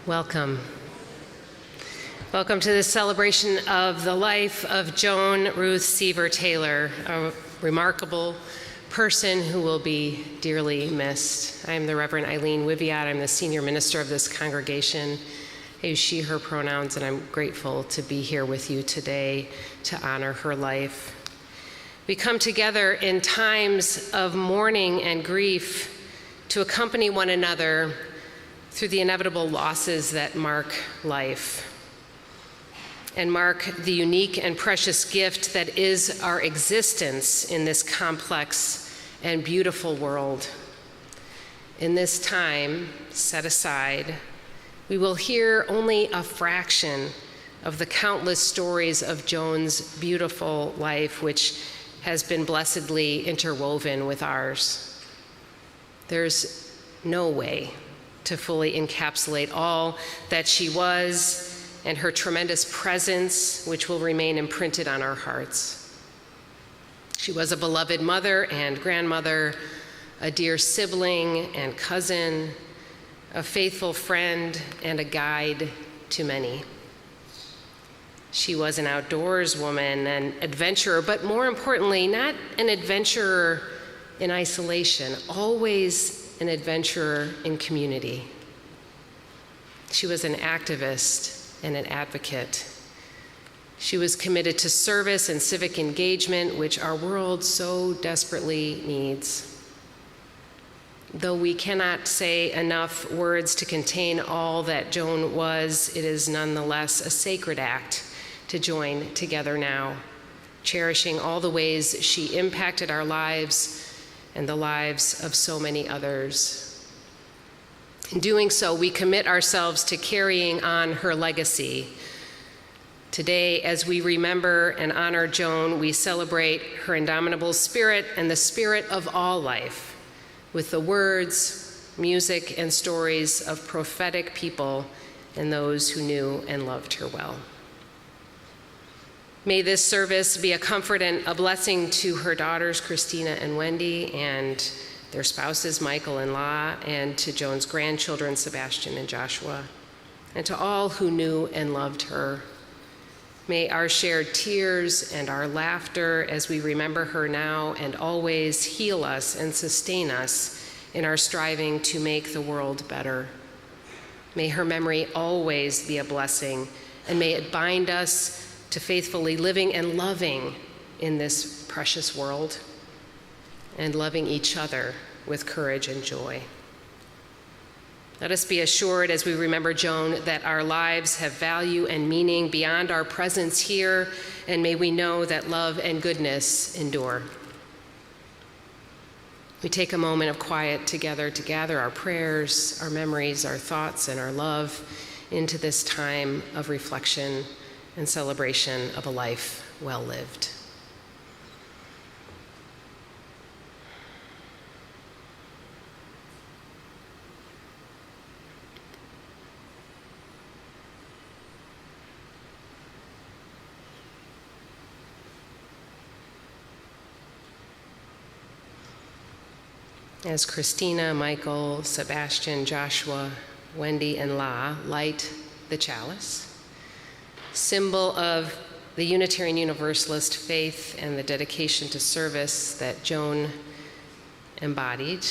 Welcome. Welcome to this celebration of the life of Joan Ruth Seaver Taylor, a remarkable person who will be dearly missed. I am the Reverend Eileen Wiviat. I'm the senior minister of this congregation. I use she, her pronouns, and I'm grateful to be here with you today to honor her life. We come together in times of mourning and grief to accompany one another through the inevitable losses that mark life and mark the unique and precious gift that is our existence in this complex and beautiful world. In this time set aside, we will hear only a fraction of the countless stories of Joan's beautiful life, which has been blessedly interwoven with ours. There's no way to fully encapsulate all that she was and her tremendous presence, which will remain imprinted on our hearts. She was a beloved mother and grandmother, a dear sibling and cousin, a faithful friend, and a guide to many. She was an outdoors woman, an adventurer, but more importantly, not an adventurer in isolation, always an adventurer in community. She was an activist and an advocate. She was committed to service and civic engagement, which our world so desperately needs. Though we cannot say enough words to contain all that Joan was, it is nonetheless a sacred act to join together now cherishing all the ways she impacted our lives and the lives of so many others. In doing so, we commit ourselves to carrying on her legacy. Today, as we remember and honor Joan, we celebrate her indomitable spirit and the spirit of all life with the words, music, and stories of prophetic people and those who knew and loved her well. May this service be a comfort and a blessing to her daughters, Christina and Wendy, and their spouses, Michael and La, and to Joan's grandchildren, Sebastian and Joshua, and to all who knew and loved her. May our shared tears and our laughter as we remember her now and always heal us and sustain us in our striving to make the world better. May her memory always be a blessing, and may it bind us to faithfully living and loving in this precious world, and loving each other with courage and joy. Let us be assured as we remember Joan that our lives have value and meaning beyond our presence here, and may we know that love and goodness endure. We take a moment of quiet together to gather our prayers, our memories, our thoughts, and our love into this time of reflection and celebration of a life well lived. As Christina, Michael, Sebastian, Joshua, Wendy, and La light the chalice, symbol of the Unitarian Universalist faith and the dedication to service that Joan embodied,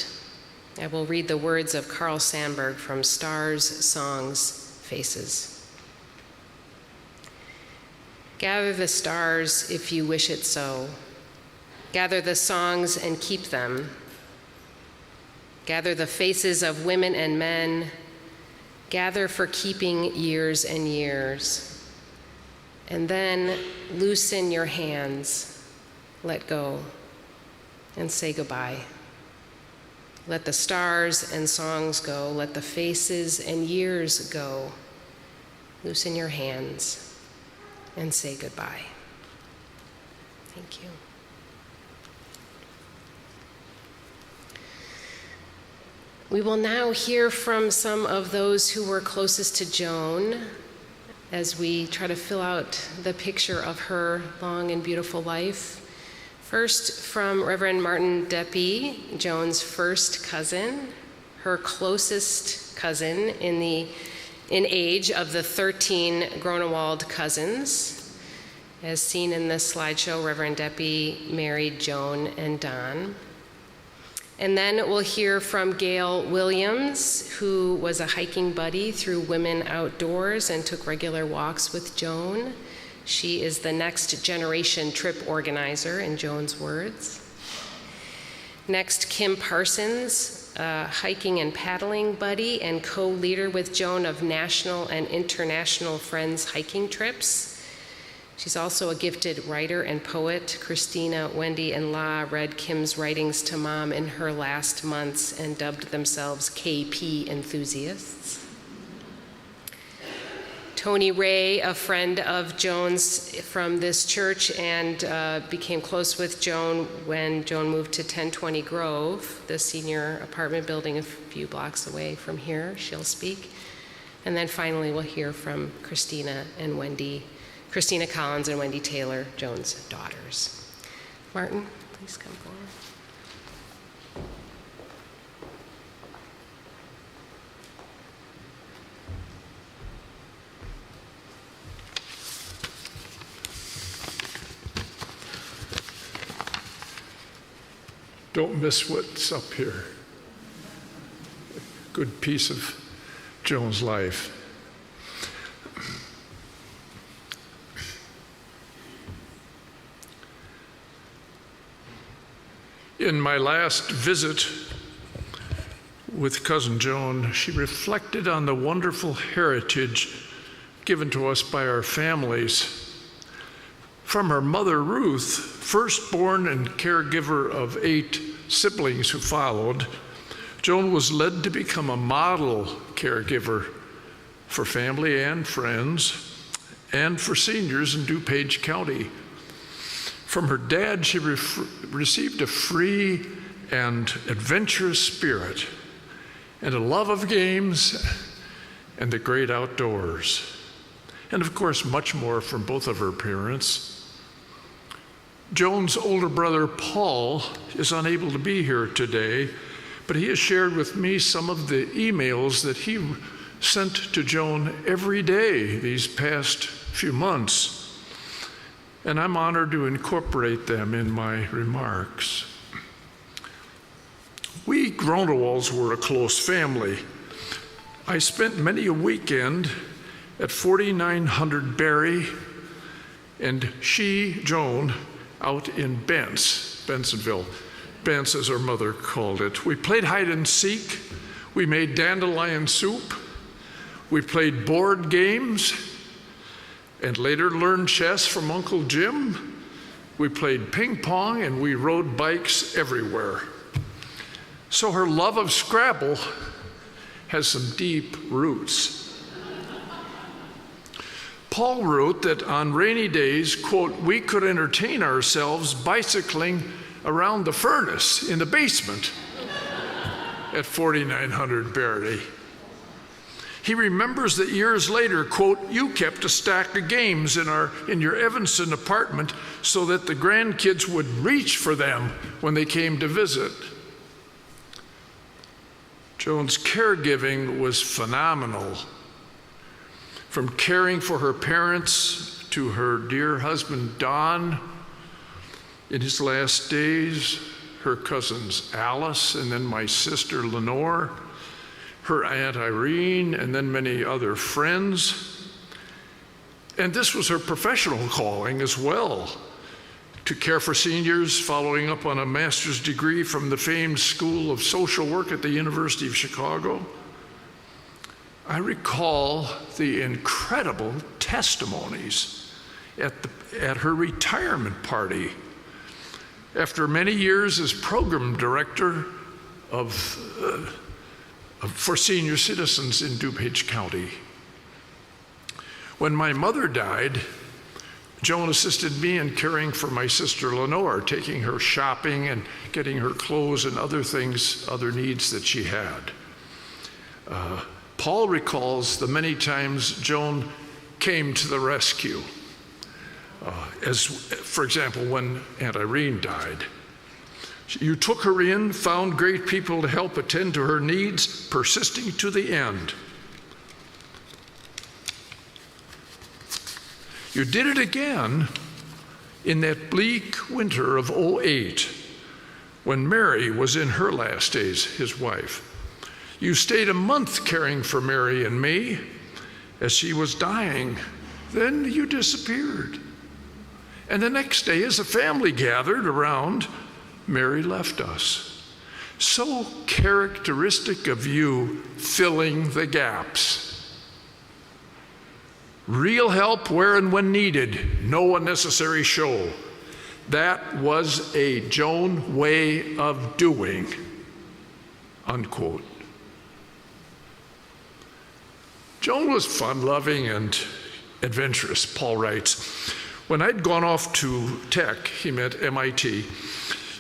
I will read the words of Carl Sandburg from Stars, Songs, Faces. Gather the stars if you wish it so. Gather the songs and keep them. Gather the faces of women and men. Gather for keeping years and years. And then loosen your hands, let go, and say goodbye. Let the stars and songs go, let the faces and years go. Loosen your hands and say goodbye. Thank you. We will now hear from some of those who were closest to Joan as we try to fill out the picture of her long and beautiful life. First, from Reverend Martin Deppy, Joan's first cousin, her closest cousin in age of the 13 Grunewald cousins. As seen in this slideshow, Reverend Deppy married Joan and Don. And then we'll hear from Gail Williams, who was a hiking buddy through Women Outdoors and took regular walks with Joan. She is the next generation trip organizer, in Joan's words. Next, Kim Parsons, a hiking and paddling buddy and co-leader with Joan of national and international Friends hiking trips. She's also a gifted writer and poet. Christina, Wendy, and La read Kim's writings to Mom in her last months and dubbed themselves KP enthusiasts. Tony Ray, a friend of Joan's from this church and became close with Joan when Joan moved to 1020 Grove, the senior apartment building a few blocks away from here. She'll speak. And then finally we'll hear from Christina Collins and Wendy Taylor, Joan's daughters. Martin, please come forward. Don't miss what's up here. A good piece of Joan's life. In my last visit with Cousin Joan, she reflected on the wonderful heritage given to us by our families From her mother, Ruth, firstborn and caregiver of 8 siblings who followed, Joan was led to become a model caregiver for family and friends and for seniors in DuPage County. From her dad, she received a free and adventurous spirit and a love of games and the great outdoors. And of course, much more from both of her parents. Joan's older brother, Paul, is unable to be here today, but he has shared with me some of the emails that he sent to Joan every day these past few months, and I'm honored to incorporate them in my remarks. We Gronewalds were a close family. I spent many a weekend at 4900 Berry, and she, Joan, out in Bensonville. Bence, as her mother called it. We played hide and seek. We made dandelion soup. We played board games and later learned chess from Uncle Jim. We played ping pong and we rode bikes everywhere. So her love of Scrabble has some deep roots. Paul wrote that on rainy days, quote, we could entertain ourselves bicycling around the furnace in the basement at 4900 Berry. He remembers that years later, quote, you kept a stack of games in your Evanston apartment so that the grandkids would reach for them when they came to visit. Joan's caregiving was phenomenal. From caring for her parents to her dear husband, Don, in his last days, her cousins Alice, and then my sister Lenore, her Aunt Irene, and then many other friends. And this was her professional calling as well, to care for seniors, following up on a master's degree from the famed School of Social Work at the University of Chicago. I recall the incredible testimonies at her retirement party. After many years as program director for senior citizens in DuPage County. When my mother died, Joan assisted me in caring for my sister Lenore, taking her shopping and getting her clothes and other things, other needs that she had. Paul recalls the many times Joan came to the rescue. As, for example, when Aunt Irene died. You took her in, found great people to help attend to her needs, persisting to the end. You did it again in that bleak winter of '08, when Mary was in her last days, his wife. You stayed a month caring for Mary and me as she was dying. Then you disappeared. And the next day, as the family gathered around, Mary left us. So characteristic of you, filling the gaps. Real help where and when needed, no unnecessary show. That was a Joan way of doing, unquote. Joan was fun-loving and adventurous, Paul writes. When I'd gone off to tech, he meant MIT,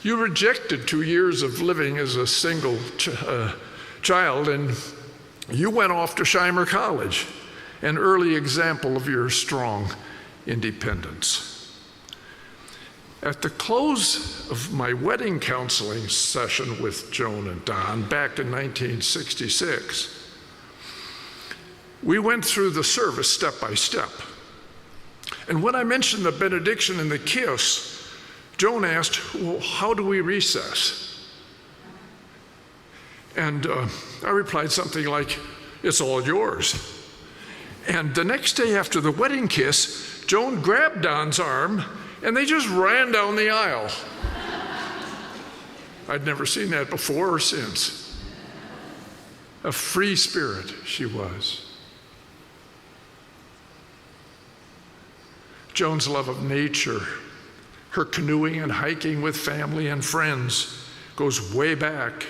you rejected 2 years of living as a single child, and you went off to Shimer College, an early example of your strong independence. At the close of my wedding counseling session with Joan and Don back in 1966, we went through the service step by step. And when I mentioned the benediction and the kiss, Joan asked, well, how do we recess? And I replied something like, it's all yours. And the next day after the wedding kiss, Joan grabbed Don's arm and they just ran down the aisle. I'd never seen that before or since. A free spirit she was. Joan's love of nature, her canoeing and hiking with family and friends goes way back,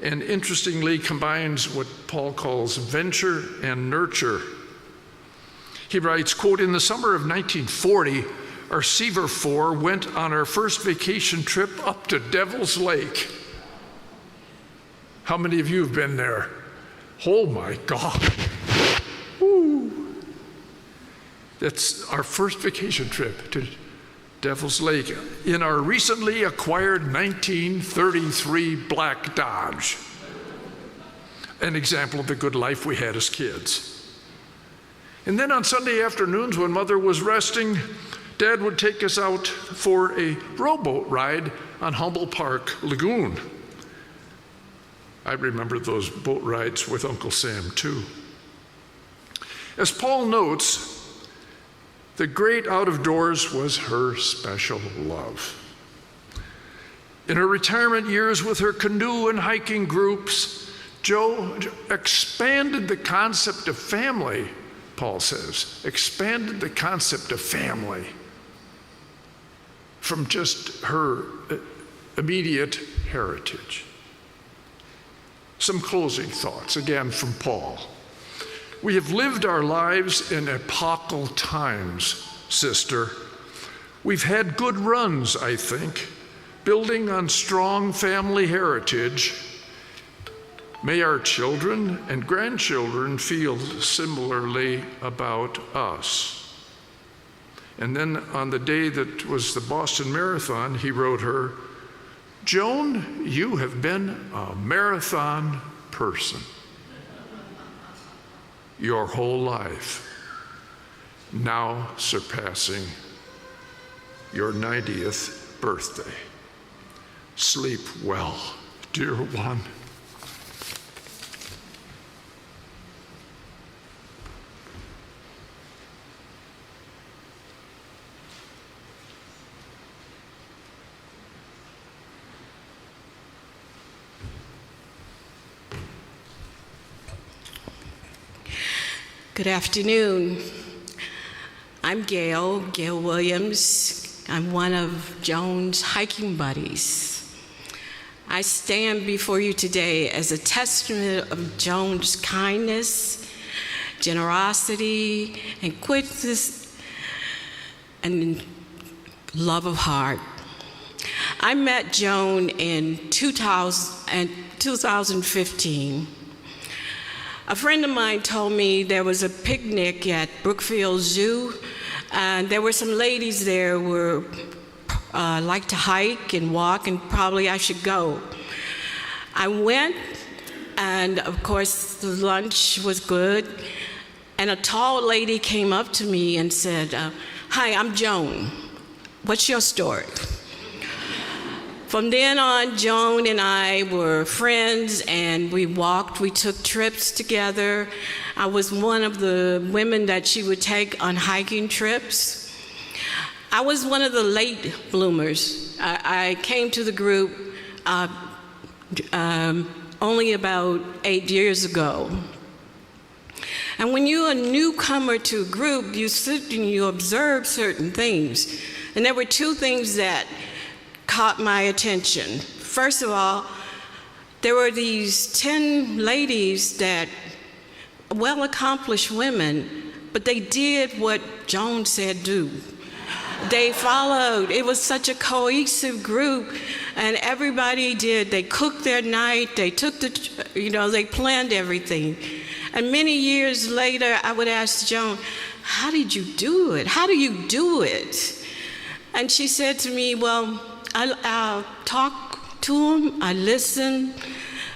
and interestingly combines what Paul calls venture and nurture. He writes, quote, "In the summer of 1940, our Seaver Four went on our first vacation trip up to Devil's Lake." How many of you have been there? Oh my God. Woo. That's our first vacation trip to Devil's Lake in our recently acquired 1933 black Dodge. An example of the good life we had as kids. And then on Sunday afternoons when Mother was resting, Dad would take us out for a rowboat ride on Humboldt Park Lagoon. I remember those boat rides with Uncle Sam too. As Paul notes, the great out of doors was her special love. In her retirement years with her canoe and hiking groups, Jo expanded the concept of family, Paul says, expanded the concept of family from just her immediate heritage. Some closing thoughts, again from Paul. "We have lived our lives in epochal times, sister. We've had good runs, I think, building on strong family heritage. May our children and grandchildren feel similarly about us." And then on the day that was the Boston Marathon, he wrote her, "Joan, you have been a marathon person your whole life, now surpassing your 90th birthday. Sleep well, dear one." Good afternoon. I'm Gail Williams. I'm one of Joan's hiking buddies. I stand before you today as a testament of Joan's kindness, generosity, and quickness, and love of heart. I met Joan in 2015. A friend of mine told me there was a picnic at Brookfield Zoo, and there were some ladies there who like to hike and walk, and probably I should go. I went, and of course the lunch was good, and a tall lady came up to me and said, "Hi, I'm Joan. What's your story?" From then on, Joan and I were friends, and we walked, we took trips together. I was one of the women that she would take on hiking trips. I was one of the late bloomers. I came to the group only about 8 years ago. And when you're a newcomer to a group, you sit and you observe certain things. And there were two things that caught my attention. First of all, there were these 10 ladies that, well-accomplished women, but they did what Joan said do. They followed. It was such a cohesive group, and everybody did. They cooked their night, they took they planned everything. And many years later, I would ask Joan, "How did you do it? How do you do it?" And she said to me, "Well, I'll talk to them, I listen,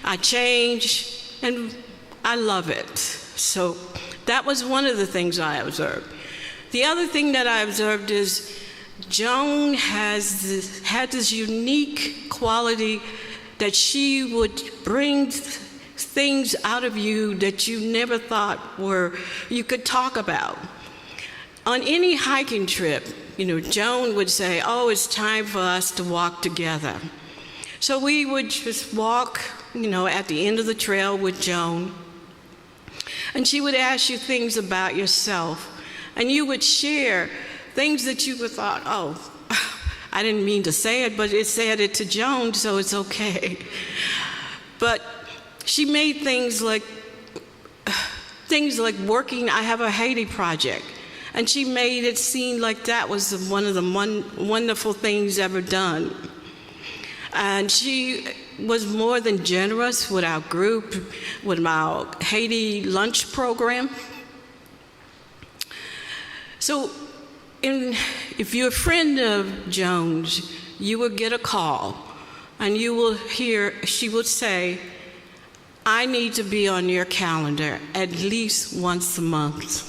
I change, and I love it." So that was one of the things I observed. The other thing that I observed is Joan had this unique quality that she would bring things out of you that you never thought you could talk about. On any hiking trip, Joan would say, "Oh, it's time for us to walk together." So we would just walk, at the end of the trail with Joan. And she would ask you things about yourself. And you would share things that you would thought, oh, I didn't mean to say it, but it said it to Joan, so it's okay. But she made things like working. I have a Haiti project, and she made it seem like that was one of the wonderful things ever done. And she was more than generous with our group, with our Haiti lunch program. So if you're a friend of Joan's, you will get a call, and you will hear, she would say, I need to be on your calendar at least once a month.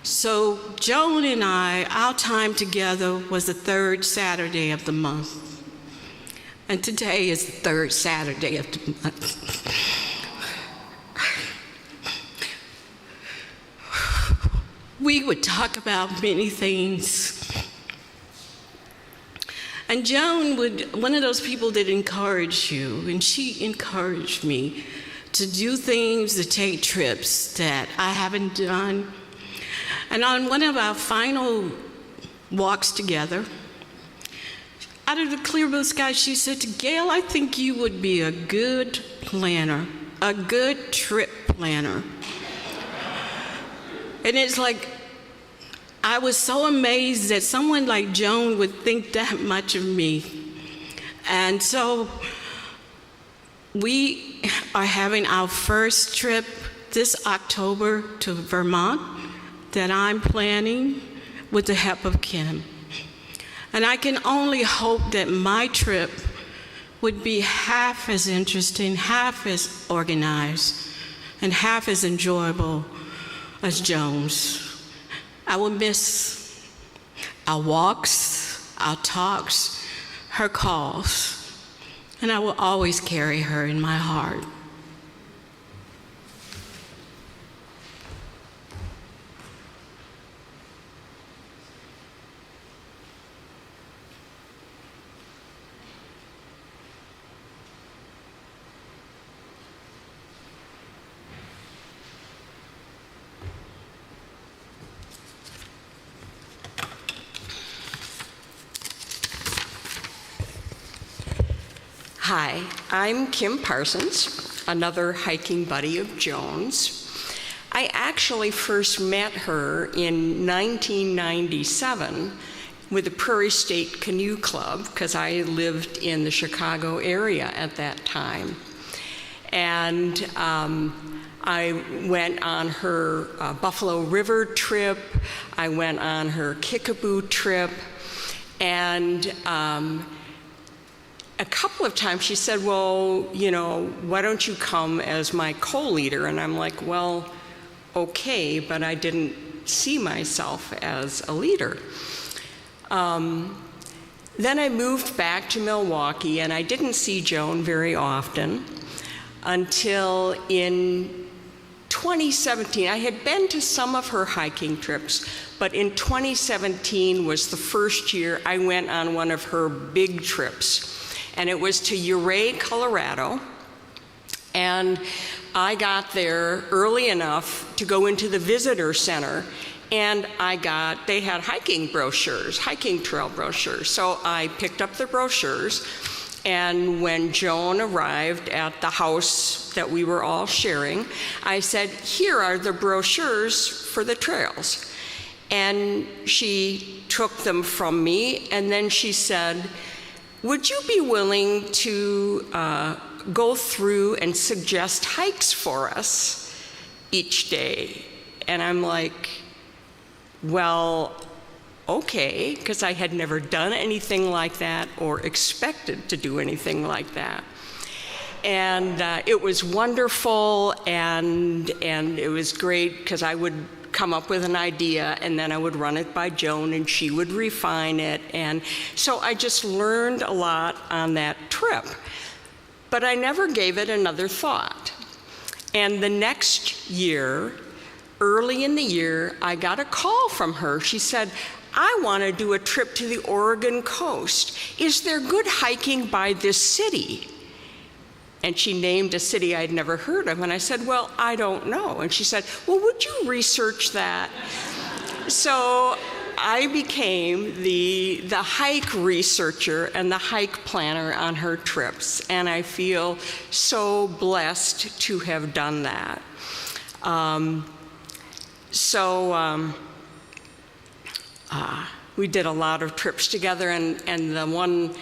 So Joan and I, our time together was the third Saturday of the month. And today is the third Saturday of the month. We would talk about many things. And Joan one of those people that encourage you, and she encouraged me to do things, to take trips that I haven't done. And on one of our final walks together, out of the clear blue sky, she said to Gail, I think you would be a good planner, a good trip planner. And it's like, I was so amazed that someone like Joan would think that much of me. And so we are having our first trip this October to Vermont that I'm planning with the help of Kim. And I can only hope that my trip would be half as interesting, half as organized, and half as enjoyable as Joan's. I will miss our walks, our talks, her calls, and I will always carry her in my heart. Hi, I'm Kim Parsons, another hiking buddy of Joan's. I actually first met her in 1997 with the Prairie State Canoe Club, because I lived in the Chicago area at that time. And I went on her Buffalo River trip, I went on her Kickapoo trip, and a couple of times she said, well, you know, why don't you come as my co-leader? And I'm like, well, okay, but I didn't see myself as a leader. Then I moved back to Milwaukee, and I didn't see Joan very often until in 2017. I had been to some of her hiking trips, but in 2017 was the first year I went on one of her big trips. And it was to Ouray, Colorado, and I got there early enough to go into the visitor center, and they had hiking brochures, hiking trail brochures. So I picked up the brochures, and when Joan arrived at the house that we were all sharing, I said, here are the brochures for the trails. And she took them from me, and then she said, would you be willing to go through and suggest hikes for us each day? And I'm like, well, okay, because I had never done anything like that or expected to do anything like that. And it was wonderful, and it was great, because I would come up with an idea, and then I would run it by Joan, and she would refine it. And so I just learned a lot on that trip. But I never gave it another thought. And the next year, early in the year, I got a call from her. She said, I want to do a trip to the Oregon coast. Is there good hiking by this city? And she named a city I'd never heard of, and I said, well, I don't know. And she said, well, would you research that? So I became the hike researcher and the hike planner on her trips, and I feel so blessed to have done that. We did a lot of trips together, and the one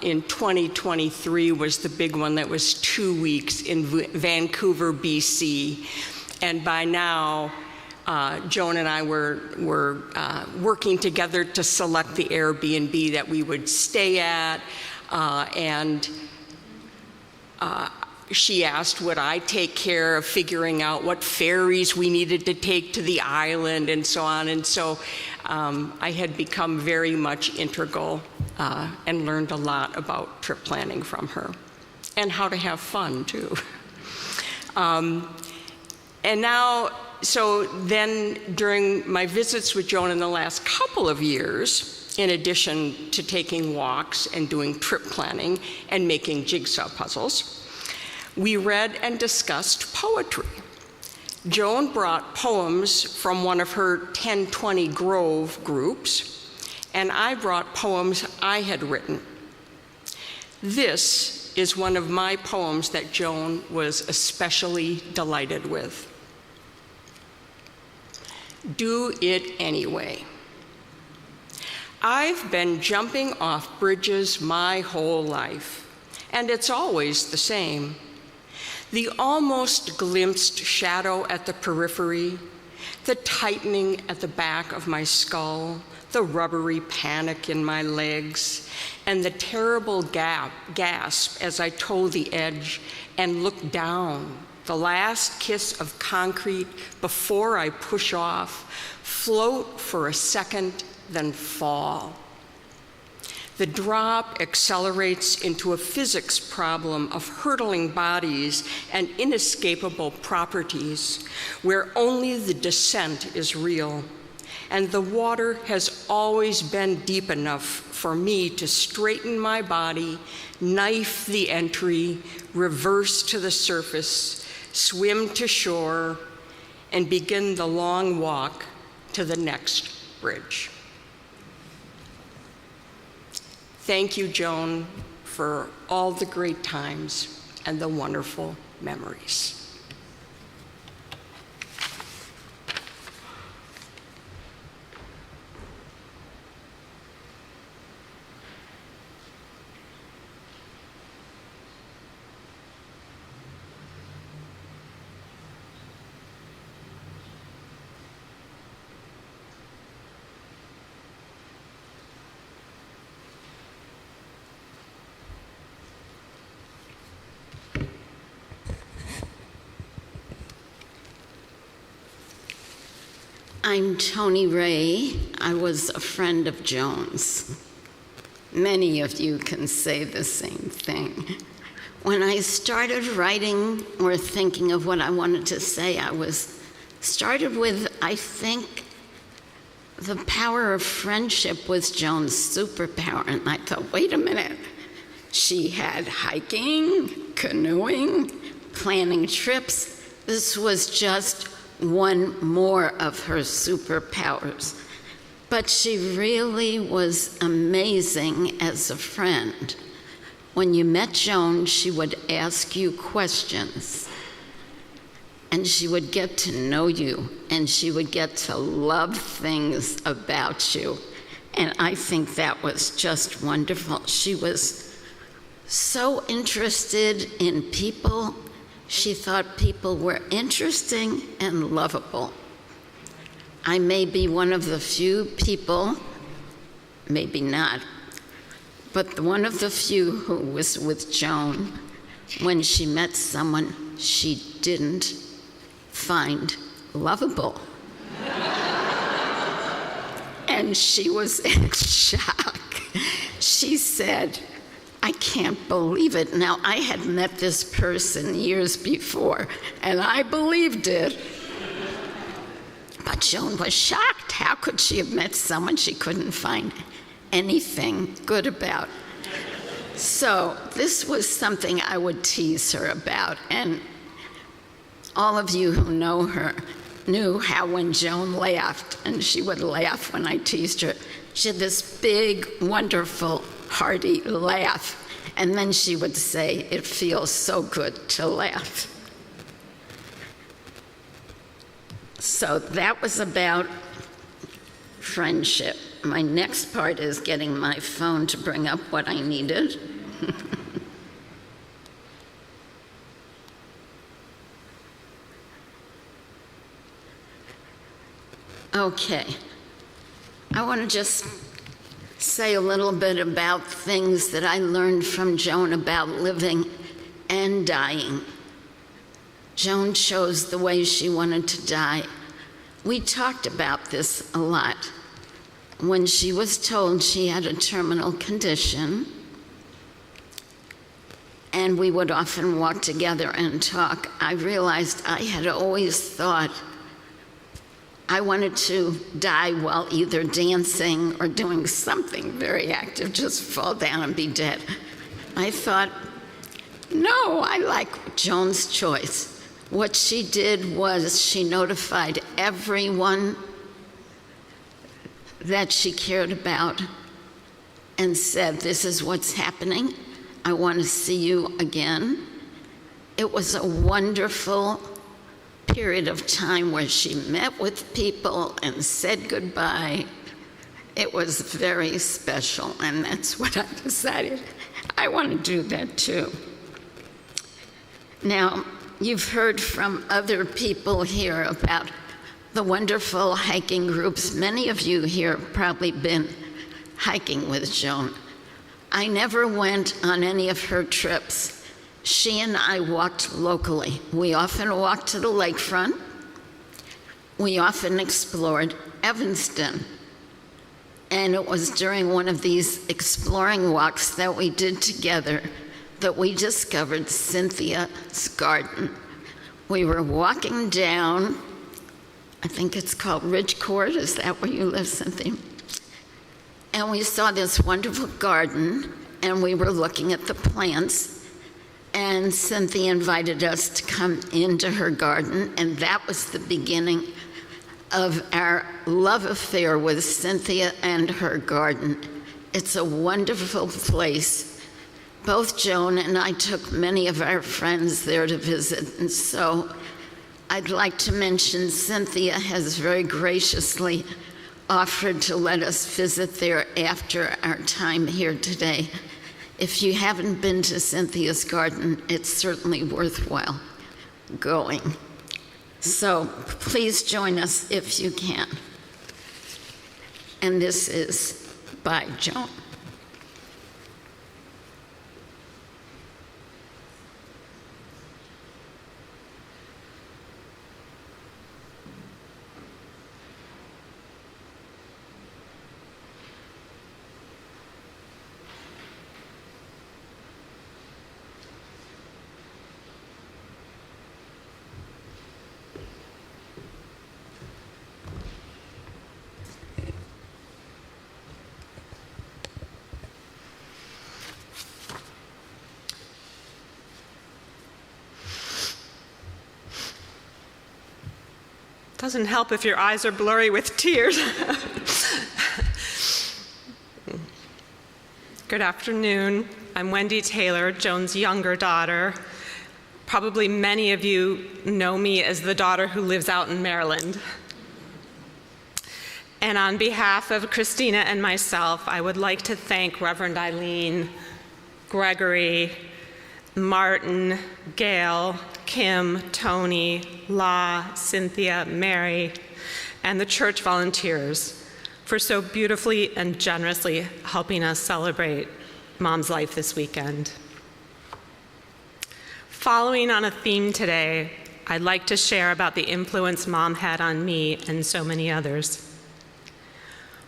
in 2023 was the big one that was 2 weeks in Vancouver, BC. And by now, Joan and I were working together to select the Airbnb that we would stay at, and she asked would I take care of figuring out what ferries we needed to take to the island and so on. And so I had become very much integral and learned a lot about trip planning from her and how to have fun too. And now, so then during my visits with Joan in the last couple of years, in addition to taking walks and doing trip planning and making jigsaw puzzles, we read and discussed poetry. Joan brought poems from one of her 1020 Grove groups, and I brought poems I had written. This is one of my poems that Joan was especially delighted with. Do It Anyway. I've been jumping off bridges my whole life, and it's always the same. The almost glimpsed shadow at the periphery, the tightening at the back of my skull, the rubbery panic in my legs, and the terrible gasp as I toe the edge and look down, the last kiss of concrete before I push off, float for a second, then fall. The drop accelerates into a physics problem of hurtling bodies and inescapable properties where only the descent is real. And the water has always been deep enough for me to straighten my body, knife the entry, reverse to the surface, swim to shore, and begin the long walk to the next bridge. Thank you, Joan, for all the great times and the wonderful memories. I'm Tony Ray. I was a friend of Joan's. Many of you can say the same thing. When I started writing or thinking of what I wanted to say, started with, I think, the power of friendship was Joan's superpower. And I thought, wait a minute. She had hiking, canoeing, planning trips. This was just one more of her superpowers. But she really was amazing as a friend. When you met Joan, she would ask you questions, and she would get to know you, and she would get to love things about you. And I think that was just wonderful. She was so interested in people. She thought people were interesting and lovable. I may be one of the few people, maybe not, but one of the few who was with Joan when she met someone she didn't find lovable. And she was in shock. She said, I can't believe it. Now, I had met this person years before, and I believed it. But Joan was shocked. How could she have met someone she couldn't find anything good about? So this was something I would tease her about. And all of you who know her knew how when Joan laughed, and she would laugh when I teased her, she had this big, wonderful, hearty laugh. And then she would say, "It feels so good to laugh." So that was about friendship. My next part is getting my phone to bring up what I needed. Okay. I want to just say a little bit about things that I learned from Joan about living and dying. Joan chose the way she wanted to die. We talked about this a lot. When she was told she had a terminal condition, and we would often walk together and talk, I realized I had always thought I wanted to die while either dancing or doing something very active, just fall down and be dead. I thought, no, I like Joan's choice. What she did was she notified everyone that she cared about and said, "This is what's happening. I want to see you again." It was a wonderful period of time where she met with people and said goodbye. It was very special, and that's what I decided. I want to do that too. Now, you've heard from other people here about the wonderful hiking groups. Many of you here have probably been hiking with Joan. I never went on any of her trips. She and I walked locally. We often walked to the lakefront. We often explored Evanston. And it was during one of these exploring walks that we did together that we discovered Cynthia's garden. We were walking down, I think it's called Ridge Court. Is that where you live, Cynthia? And we saw this wonderful garden, and we were looking at the plants. And Cynthia invited us to come into her garden, and that was the beginning of our love affair with Cynthia and her garden. It's a wonderful place. Both Joan and I took many of our friends there to visit, and so I'd like to mention Cynthia has very graciously offered to let us visit there after our time here today. If you haven't been to Cynthia's garden, it's certainly worthwhile going. So please join us if you can. And this is by Joan. Doesn't help if your eyes are blurry with tears. Good afternoon. I'm Wendy Taylor, Joan's younger daughter. Probably many of you know me as the daughter who lives out in Maryland. And on behalf of Christina and myself, I would like to thank Reverend Eileen, Gregory, Martin, Gail, Kim, Tony, La, Cynthia, Mary, and the church volunteers for so beautifully and generously helping us celebrate Mom's life this weekend. Following on a theme today, I'd like to share about the influence Mom had on me and so many others.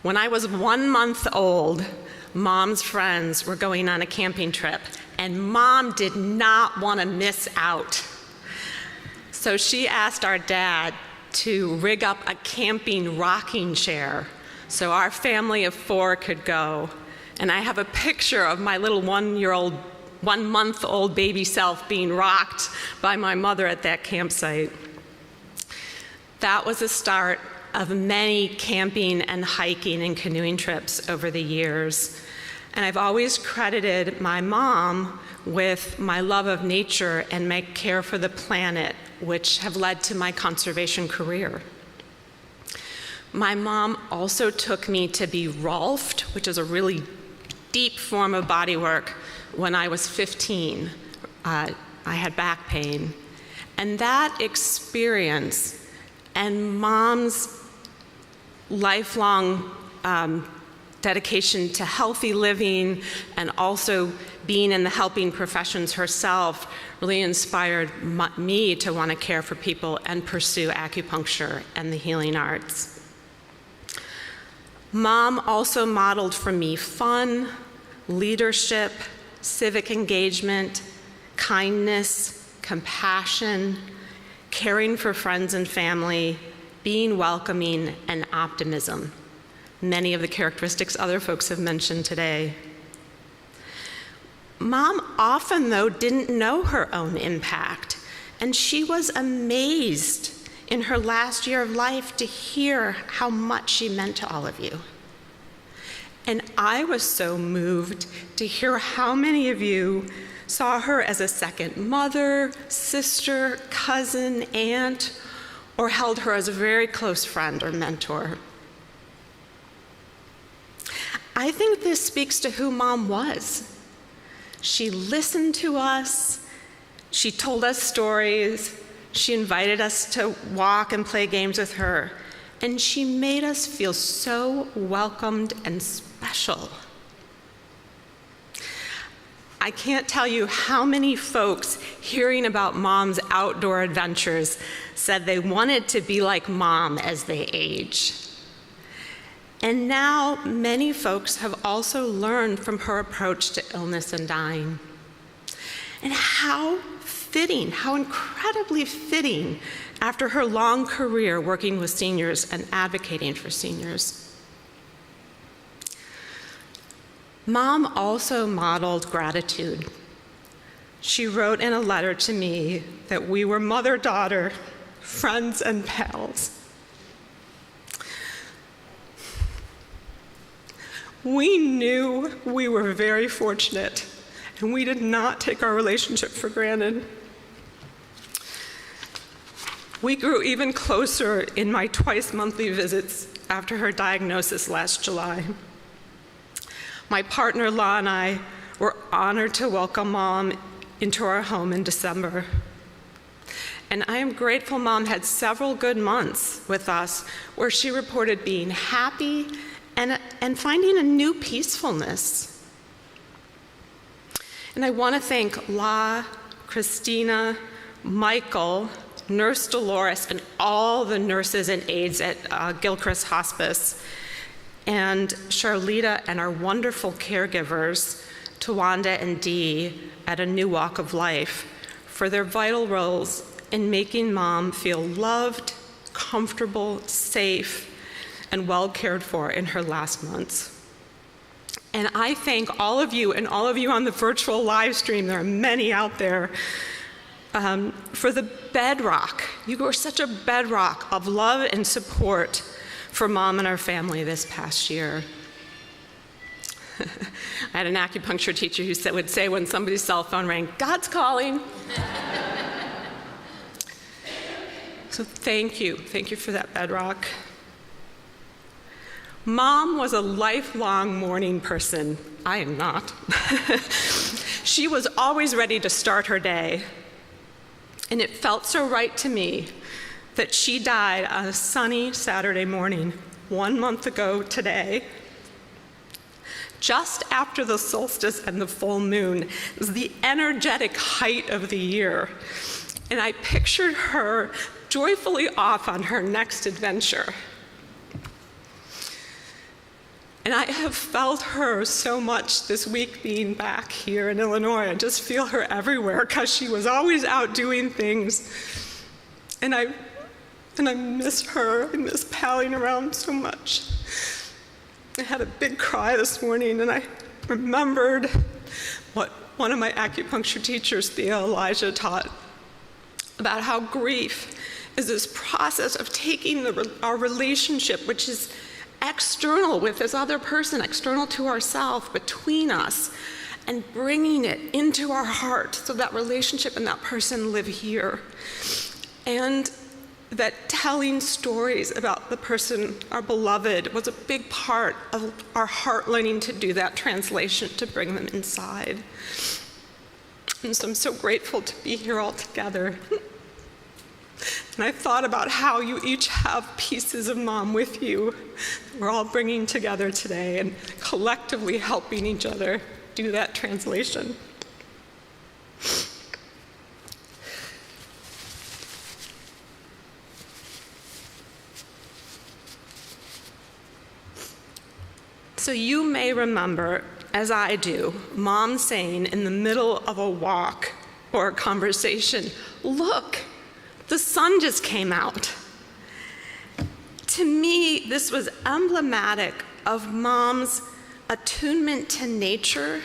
When I was 1 month old, Mom's friends were going on a camping trip, and Mom did not want to miss out. So she asked our dad to rig up a camping rocking chair so our family of 4 could go. And I have a picture of my little 1 month old baby self being rocked by my mother at that campsite. That was the start of many camping and hiking and canoeing trips over the years. And I've always credited my mom with my love of nature and my care for the planet, which have led to my conservation career. My mom also took me to be Rolfed, which is a really deep form of body work, when I was 15. I had back pain. And that experience and Mom's lifelong dedication to healthy living and also being in the helping professions herself really inspired me to want to care for people and pursue acupuncture and the healing arts. Mom also modeled for me fun, leadership, civic engagement, kindness, compassion, caring for friends and family, being welcoming, and optimism. Many of the characteristics other folks have mentioned today. Mom often, though, didn't know her own impact, and she was amazed in her last year of life to hear how much she meant to all of you. And I was so moved to hear how many of you saw her as a second mother, sister, cousin, aunt, or held her as a very close friend or mentor. I think this speaks to who Mom was. She listened to us, she told us stories, she invited us to walk and play games with her, and she made us feel so welcomed and special. I can't tell you how many folks hearing about Mom's outdoor adventures said they wanted to be like Mom as they age. And now many folks have also learned from her approach to illness and dying. And how fitting, how incredibly fitting after her long career working with seniors and advocating for seniors. Mom also modeled gratitude. She wrote in a letter to me that we were mother-daughter, friends and pals. We knew we were very fortunate, and we did not take our relationship for granted. We grew even closer in my twice-monthly visits after her diagnosis last July. My partner-in-law and I were honored to welcome Mom into our home in December. And I am grateful Mom had several good months with us where she reported being happy and finding a new peacefulness. And I want to thank La, Christina, Michael, Nurse Dolores, and all the nurses and aides at Gilchrist Hospice, and Charlita and our wonderful caregivers, Tawanda and Dee, at A New Walk of Life, for their vital roles in making Mom feel loved, comfortable, safe, and well cared for in her last months. And I thank all of you and all of you on the virtual live stream, there are many out there, for the bedrock. You were such a bedrock of love and support for Mom and our family this past year. I had an acupuncture teacher who would say when somebody's cell phone rang, "God's calling." So thank you for that bedrock. Mom was a lifelong morning person. I am not. She was always ready to start her day. And it felt so right to me that she died on a sunny Saturday morning, 1 month ago today, just after the solstice and the full moon. It was the energetic height of the year. And I pictured her joyfully off on her next adventure. And I have felt her so much this week being back here in Illinois. I just feel her everywhere because she was always out doing things. And I miss her. I miss palling around so much. I had a big cry this morning, and I remembered what one of my acupuncture teachers, Thea Elijah, taught about how grief is this process of taking our relationship, which is external with this other person, external to ourselves, between us, and bringing it into our heart so that relationship and that person live here. And that telling stories about the person, our beloved, was a big part of our heart learning to do that translation, to bring them inside. And so I'm so grateful to be here all together. And I thought about how you each have pieces of Mom with you. We're all bringing together today and collectively helping each other do that translation. So you may remember, as I do, Mom saying in the middle of a walk or a conversation, "Look, the sun just came out." To me, this was emblematic of Mom's attunement to nature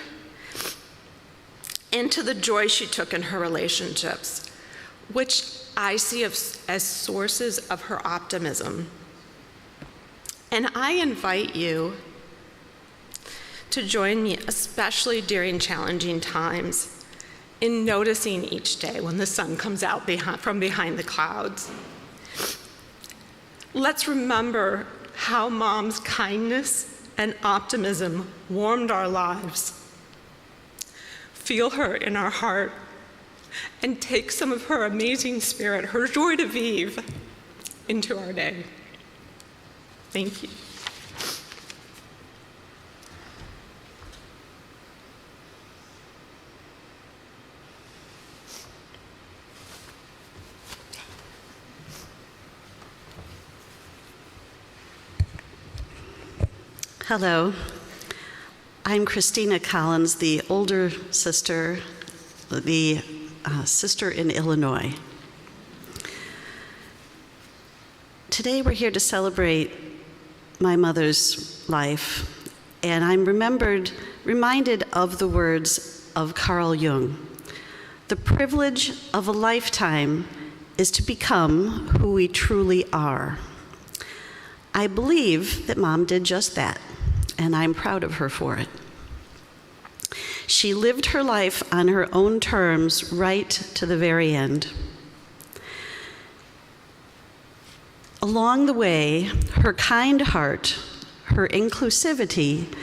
and to the joy she took in her relationships, which I see as sources of her optimism. And I invite you to join me, especially during challenging times, in noticing each day when the sun comes out from behind the clouds. Let's remember how Mom's kindness and optimism warmed our lives. Feel her in our heart and take some of her amazing spirit, her joie de vivre, into our day. Thank you. Hello, I'm Christina Collins, the older sister, the sister in Illinois. Today we're here to celebrate my mother's life, and I'm reminded of the words of Carl Jung. The privilege of a lifetime is to become who we truly are. I believe that Mom did just that, and I'm proud of her for it. She lived her life on her own terms right to the very end. Along the way, her kind heart, her inclusivity,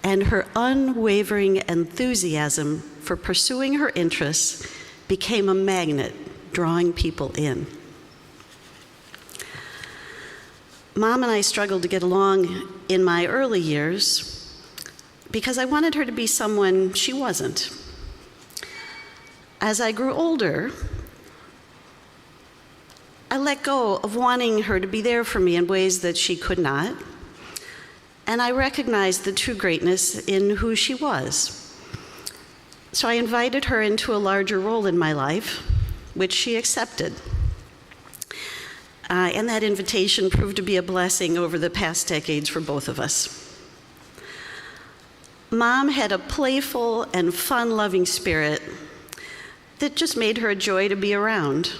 and her unwavering enthusiasm for pursuing her interests became a magnet, drawing people in. Mom and I struggled to get along in my early years because I wanted her to be someone she wasn't. As I grew older, I let go of wanting her to be there for me in ways that she could not, and I recognized the true greatness in who she was. So I invited her into a larger role in my life, which she accepted. And that invitation proved to be a blessing over the past decades for both of us. Mom had a playful and fun-loving spirit that just made her a joy to be around.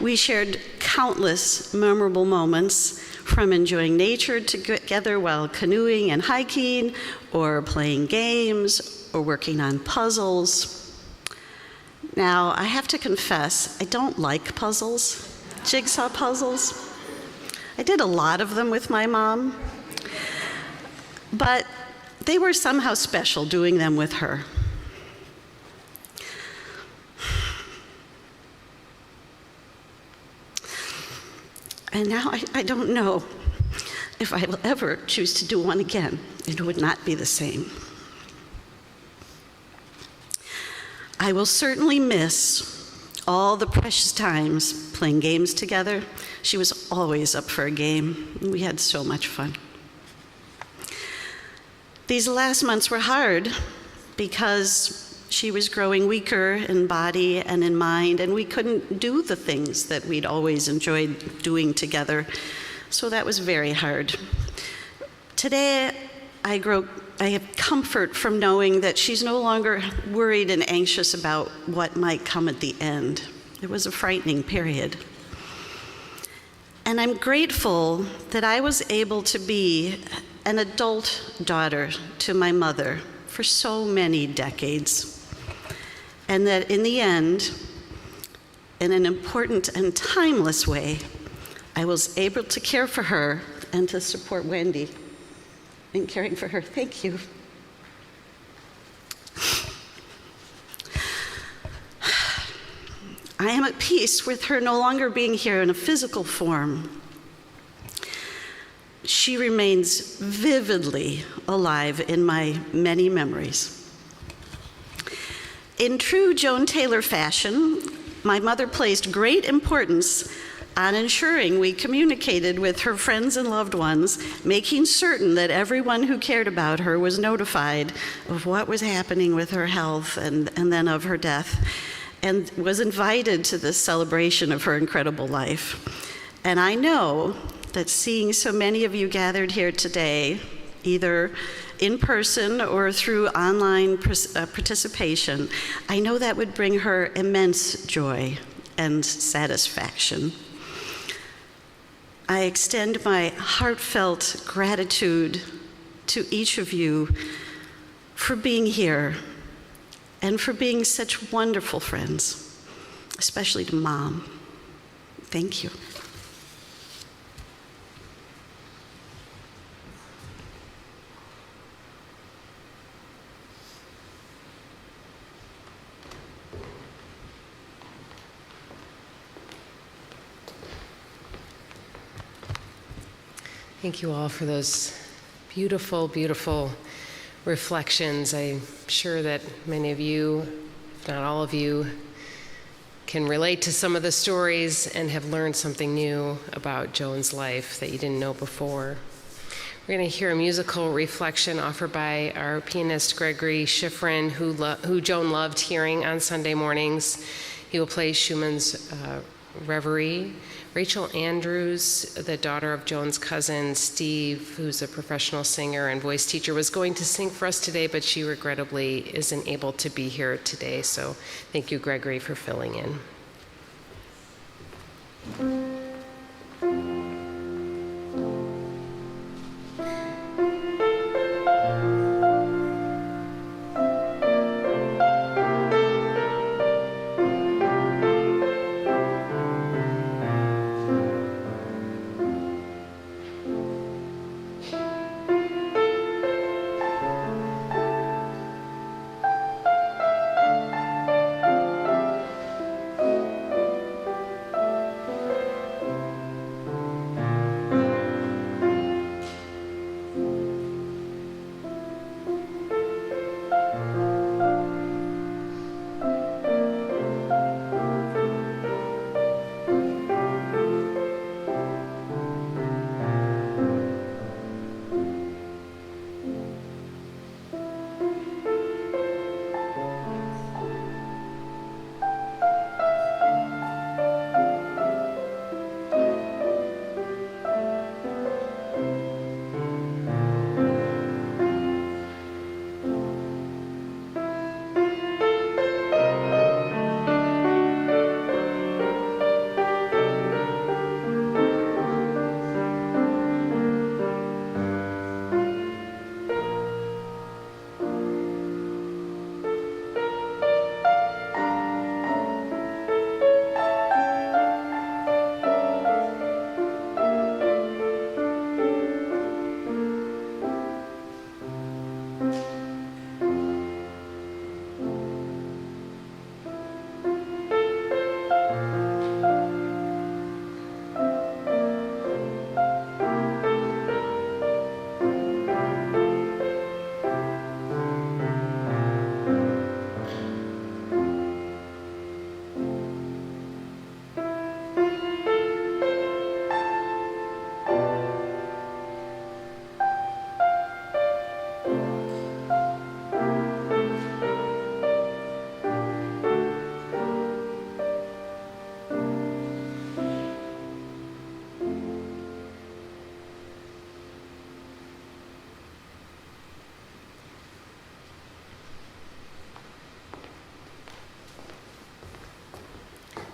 We shared countless memorable moments, from enjoying nature together while canoeing and hiking, or playing games, or working on puzzles. Now, I have to confess, I don't like puzzles. Jigsaw puzzles. I did a lot of them with my mom, but they were somehow special doing them with her. And now I don't know if I will ever choose to do one again. It would not be the same. I will certainly miss all the precious times playing games together. She was always up for a game. We had so much fun. These last months were hard because she was growing weaker in body and in mind, and we couldn't do the things that we'd always enjoyed doing together. So that was very hard. Today, I have comfort from knowing that she's no longer worried and anxious about what might come at the end. It was a frightening period. And I'm grateful that I was able to be an adult daughter to my mother for so many decades. And that in the end, in an important and timeless way, I was able to care for her and to support Wendy in caring for her. Thank you. I am at peace with her no longer being here in a physical form. She remains vividly alive in my many memories. In true Joan Taylor fashion, my mother placed great importance on ensuring we communicated with her friends and loved ones, making certain that everyone who cared about her was notified of what was happening with her health and then of her death, and was invited to this celebration of her incredible life. And I know that seeing so many of you gathered here today, either in person or through online participation, I know that would bring her immense joy and satisfaction. I extend my heartfelt gratitude to each of you for being here and for being such wonderful friends, especially to Mom. Thank you. Thank you all for those beautiful, beautiful reflections. I'm sure that many of you, if not all of you, can relate to some of the stories and have learned something new about Joan's life that you didn't know before. We're going to hear a musical reflection offered by our pianist Gregory Schifrin, who Joan loved hearing on Sunday mornings. He will play Schumann's Reverie. Rachel Andrews, the daughter of Joan's cousin Steve, who's a professional singer and voice teacher, was going to sing for us today, but she regrettably isn't able to be here today. So thank you, Gregory, for filling in.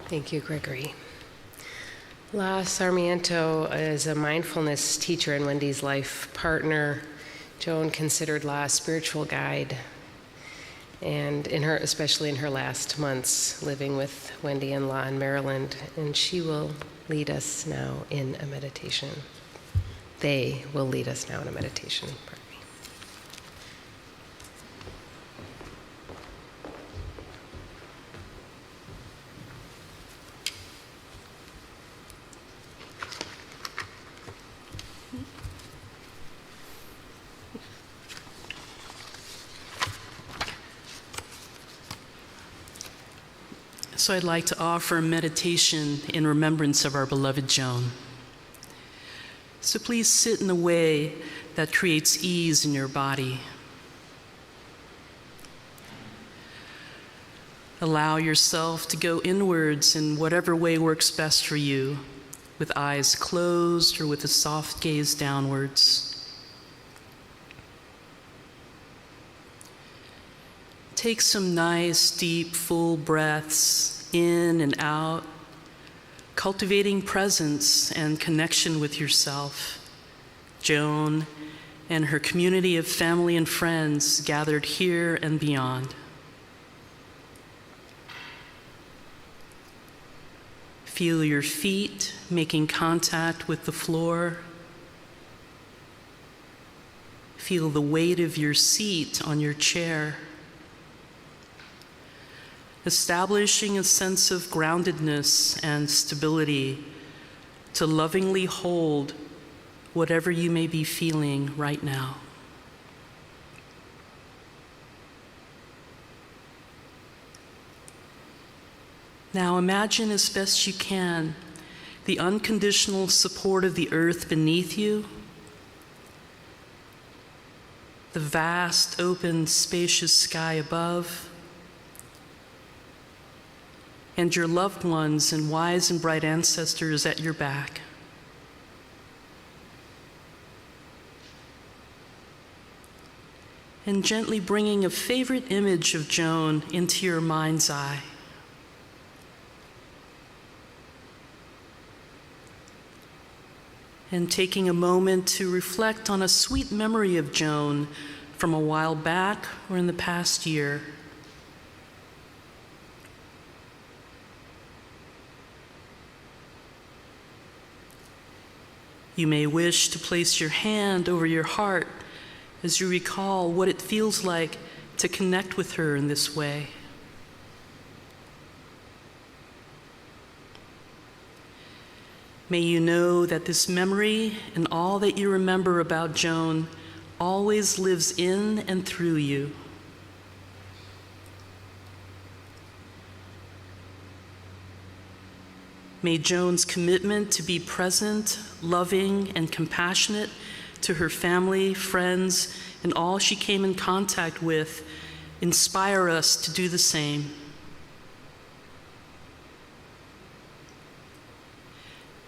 Thank you, Gregory. La Sarmiento is a mindfulness teacher and Wendy's life partner. Joan considered La a spiritual guide, and especially in her last months living with Wendy and La in Maryland, and she will lead us now in a meditation. They will lead us now in a meditation. Pardon me. So I'd like to offer a meditation in remembrance of our beloved Joan. So please sit in a way that creates ease in your body. Allow yourself to go inwards in whatever way works best for you, with eyes closed or with a soft gaze downwards. Take some nice, deep, full breaths in and out, cultivating presence and connection with yourself. Joan and her community of family and friends gathered here and beyond. Feel your feet making contact with the floor. Feel the weight of your seat on your chair. Establishing a sense of groundedness and stability to lovingly hold whatever you may be feeling right now. Now imagine as best you can the unconditional support of the earth beneath you, the vast, open, spacious sky above, and your loved ones and wise and bright ancestors at your back. And gently bringing a favorite image of Joan into your mind's eye. And taking a moment to reflect on a sweet memory of Joan from a while back or in the past year. You may wish to place your hand over your heart as you recall what it feels like to connect with her in this way. May you know that this memory and all that you remember about Joan always lives in and through you. May Joan's commitment to be present, loving, and compassionate to her family, friends, and all she came in contact with inspire us to do the same.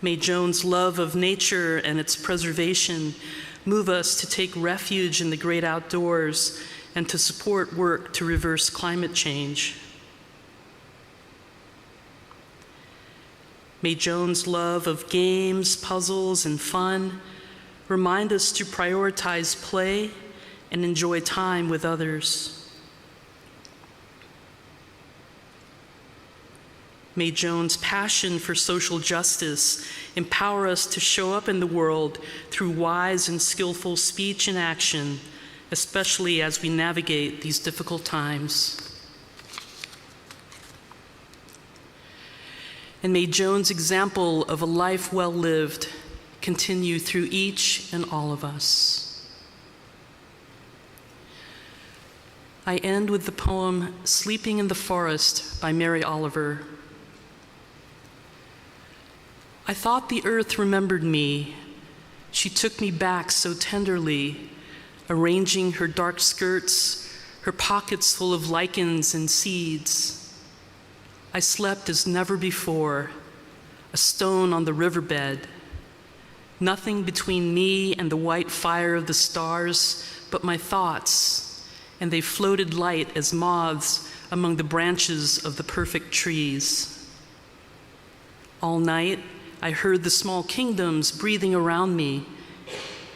May Joan's love of nature and its preservation move us to take refuge in the great outdoors and to support work to reverse climate change. May Joan's love of games, puzzles, and fun remind us to prioritize play and enjoy time with others. May Joan's passion for social justice empower us to show up in the world through wise and skillful speech and action, especially as we navigate these difficult times. And may Joan's example of a life well lived continue through each and all of us. I end with the poem Sleeping in the Forest by Mary Oliver. I thought the earth remembered me. She took me back so tenderly, arranging her dark skirts, her pockets full of lichens and seeds. I slept as never before, a stone on the riverbed, nothing between me and the white fire of the stars but my thoughts, and they floated light as moths among the branches of the perfect trees. All night, I heard the small kingdoms breathing around me,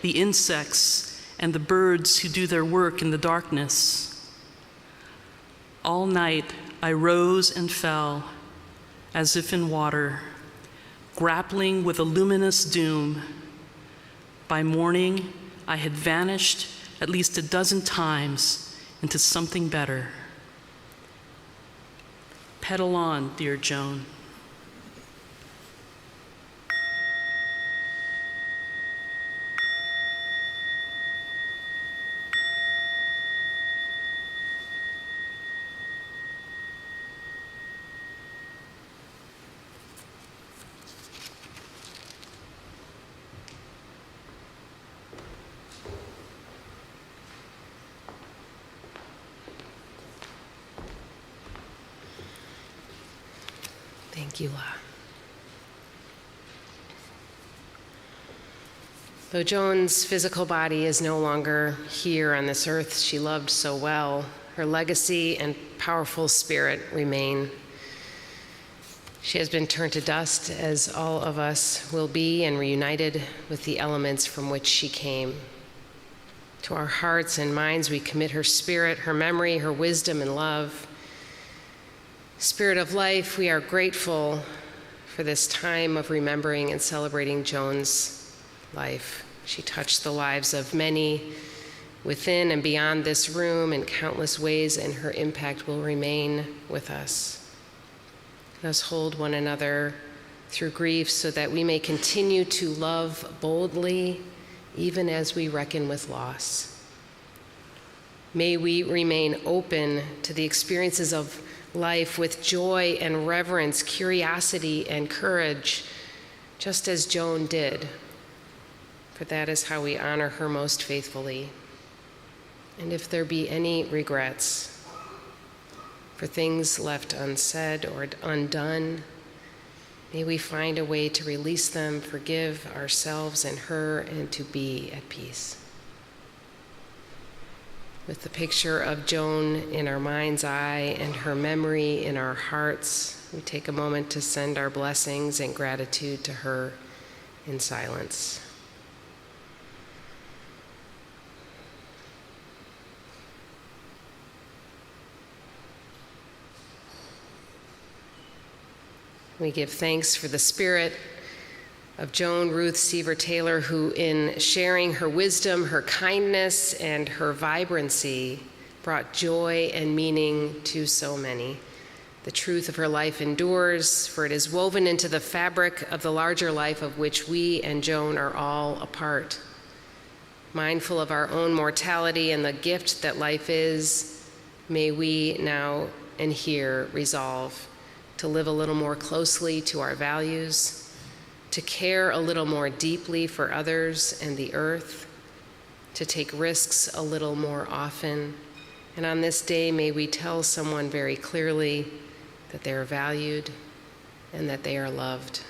the insects and the birds who do their work in the darkness. All night I rose and fell, as if in water, grappling with a luminous doom. By morning, I had vanished at least a dozen times into something better. Pedal on, dear Joan. Thank you, La. Though Joan's physical body is no longer here on this earth she loved so well, her legacy and powerful spirit remain. She has been turned to dust, as all of us will be, and reunited with the elements from which she came. To our hearts and minds we commit her spirit, her memory, her wisdom and love. Spirit of life, we are grateful for this time of remembering and celebrating Joan's life. She touched the lives of many within and beyond this room in countless ways, and her impact will remain with us. Let us hold one another through grief so that we may continue to love boldly, even as we reckon with loss. May we remain open to the experiences of life with joy and reverence, curiosity and courage, just as Joan did, for that is how we honor her most faithfully. And if there be any regrets for things left unsaid or undone, may we find a way to release them, forgive ourselves and her, and to be at peace. With the picture of Joan in our mind's eye and her memory in our hearts, we take a moment to send our blessings and gratitude to her in silence. We give thanks for the spirit of Joan Ruth Seaver Taylor, who in sharing her wisdom, her kindness, and her vibrancy brought joy and meaning to so many. The truth of her life endures, for it is woven into the fabric of the larger life of which we and Joan are all a part. Mindful of our own mortality and the gift that life is, may we now and here resolve to live a little more closely to our values, to care a little more deeply for others and the earth, to take risks a little more often. And on this day, may we tell someone very clearly that they are valued and that they are loved.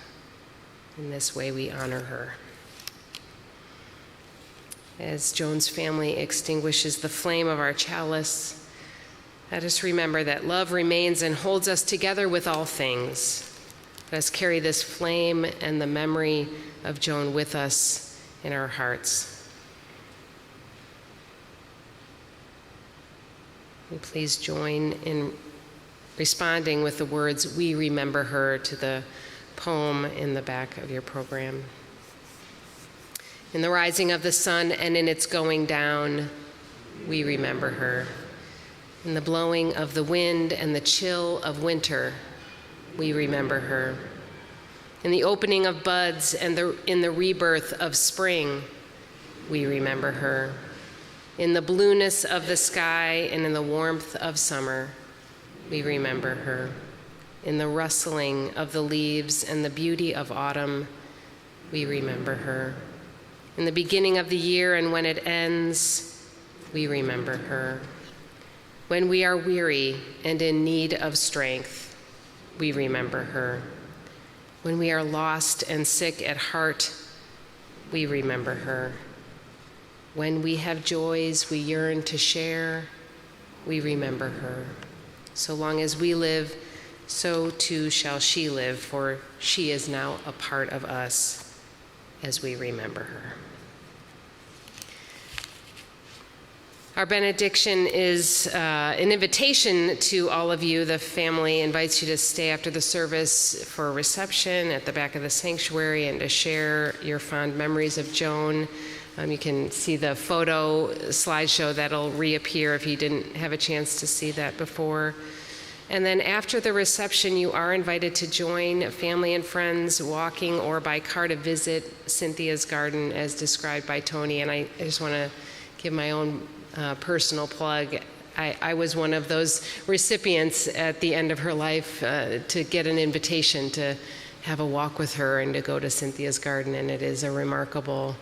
In this way, we honor her. As Joan's family extinguishes the flame of our chalice, let us remember that love remains and holds us together with all things. Let us carry this flame and the memory of Joan with us in our hearts. And please join in responding with the words, "We remember her," to the poem in the back of your program. In the rising of the sun and in its going down, we remember her. In the blowing of the wind and the chill of winter, we remember her. In the opening of buds and in the rebirth of spring, we remember her. In the blueness of the sky and in the warmth of summer, we remember her. In the rustling of the leaves and the beauty of autumn, we remember her. In the beginning of the year and when it ends, we remember her. When we are weary and in need of strength, we remember her. When we are lost and sick at heart, we remember her. When we have joys we yearn to share, we remember her. So long as we live, so too shall she live, for she is now a part of us as we remember her. Our benediction is an invitation to all of you. The family invites you to stay after the service for a reception at the back of the sanctuary and to share your fond memories of Joan. You can see the photo slideshow that'll reappear if you didn't have a chance to see that before. And then after the reception, you are invited to join family and friends walking or by car to visit Cynthia's garden as described by Tony. And I just want to give my own personal plug. I was one of those recipients at the end of her life to get an invitation to have a walk with her and to go to Cynthia's garden, and it is a remarkable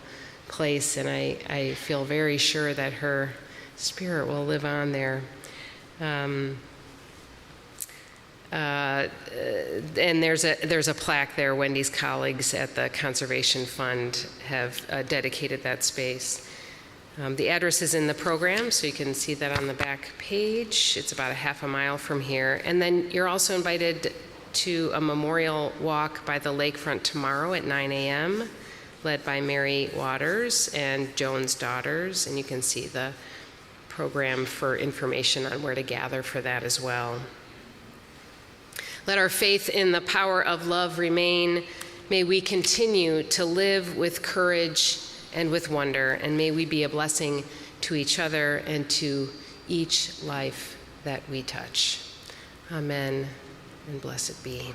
place, and I feel very sure that her spirit will live on there. And there's a plaque there. Wendy's colleagues at the Conservation Fund have dedicated that space. The address is in the program, so you can see that on the back page. It's about a half a mile from here. And then you're also invited to a memorial walk by the lakefront tomorrow at 9 a.m., led by Mary Waters and Joan's daughters. And you can see the program for information on where to gather for that as well. Let our faith in the power of love remain. May we continue to live with courage and with wonder, and may we be a blessing to each other and to each life that we touch. Amen, and blessed be.